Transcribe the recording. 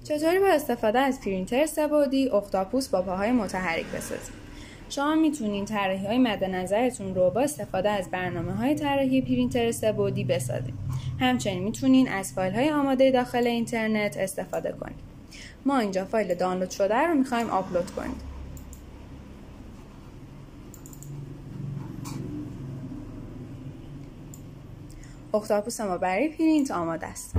چطوری با استفاده از پرینتر سه‌بعدی اختاپوس با پاهای متحرک بسازید؟ شما میتونین طراحی‌های مد نظرتون رو با استفاده از برنامه‌های طراحی پرینتر سه‌بعدی بسازید. همچنین میتونین از فایل‌های آماده داخل اینترنت استفاده کنید. ما اینجا فایل دانلود شده رو می‌خوایم آپلود کنیم. اختاپوس ما برای پرینت آماده است.